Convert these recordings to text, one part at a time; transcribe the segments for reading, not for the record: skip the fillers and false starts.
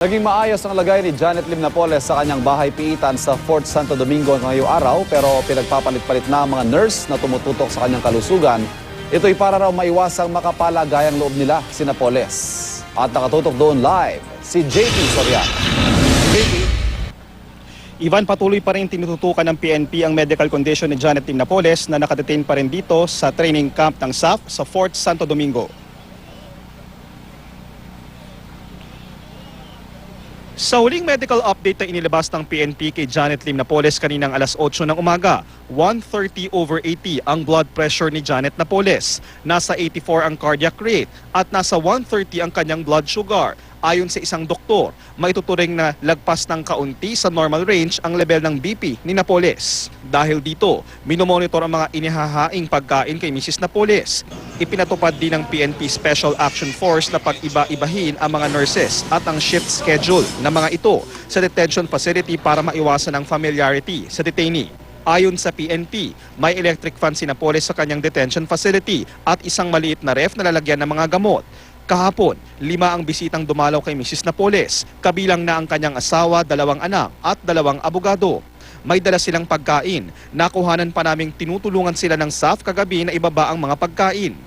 Naging maayos ang lagay ni Janet Lim Napoles sa kanyang bahay-piitan sa Fort Santo Domingo ngayong araw, pero pinagpapalit-palit na ang mga nurse na tumututok sa kanyang kalusugan. Ito'y para raw maiwasang makapalagayang loob nila si Napoles. At nakatutok doon live si JP Soriano. JP. Ivan, patuloy pa rin tinututukan ng PNP ang medical condition ni Janet Lim Napoles na nakadetain pa rin dito sa training camp ng SAF sa Fort Santo Domingo. Sa huling medical update na inilabas ng PNP kay Janet Lim Napoles kaninang alas 8 ng umaga, 130/80 ang blood pressure ni Janet Napoles. Nasa 84 ang cardiac rate at nasa 130 ang kanyang blood sugar. Ayon sa isang doktor, maituturing na lagpas ng kaunti sa normal range ang level ng BP ni Napoles. Dahil dito, minomonitor ang mga inihahaing pagkain kay Mrs. Napoles. Ipinatupad din ng PNP Special Action Force na pag-iba-ibahin ang mga nurses at ang shift schedule ng mga ito sa detention facility para maiwasan ang familiarity sa detainee. Ayon sa PNP, may electric fan si Napoles sa kanyang detention facility at isang maliit na ref na lalagyan ng mga gamot. Kahapon, 5 ang bisitang dumalaw kay Mrs. Napoles, kabilang na ang kanyang asawa, 2 anak at 2 abogado. May dala silang pagkain. Nakuhanan pa naming tinutulungan sila ng SAF kagabi na ibaba ang mga pagkain.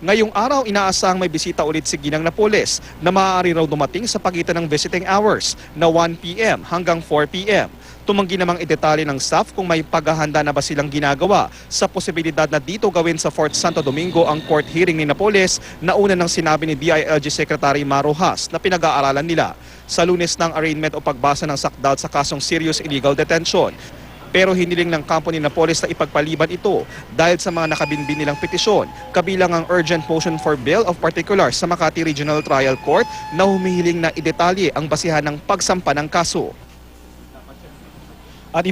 Ngayong araw, inaasahang may bisita ulit si Ginang Napoles na maaari raw dumating sa pagitan ng visiting hours na 1 p.m. hanggang 4 p.m. Tumanggi namang idetalye ng staff kung may paghahanda na ba silang ginagawa sa posibilidad na dito gawin sa Fort Santo Domingo ang court hearing ni Napoles na una nang sinabi ni DILG Secretary Mar Rojas na pinag-aaralan nila. Sa Lunes ng arraignment o pagbasa ng sakdal sa kasong serious illegal detention. Pero hiniling ng kampo ni Napoles na ipagpaliban ito dahil sa mga nakabinbin nilang petisyon, kabilang ang urgent motion for bail of particulars sa Makati Regional Trial Court na humihiling na idetalye ang basihan ng pagsampa ng kaso. At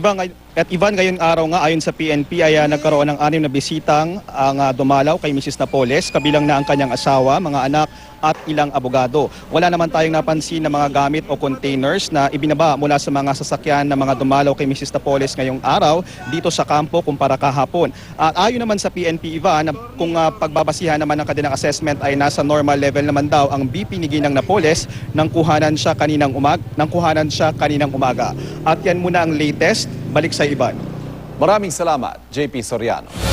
Ivan, ngayong araw nga ayon sa PNP ay nagkaroon ng 6 na bisitang ang dumalaw kay Mrs. Napoles, kabilang na ang kanyang asawa, mga anak at ilang abogado. Wala naman tayong napansin na mga gamit o containers na ibinaba mula sa mga sasakyan na mga dumalaw kay Mrs. Napoles ngayong araw dito sa kampo kumpara kahapon. At ayon naman sa PNP, Ivan, kung pagbabasihan naman ng kanilang assessment ay nasa normal level naman daw ang BP ni Ginang Napoles nang kuhanan siya kaninang umaga. At yan muna ang latest. Balik sa Ivan. Maraming salamat, JP Soriano.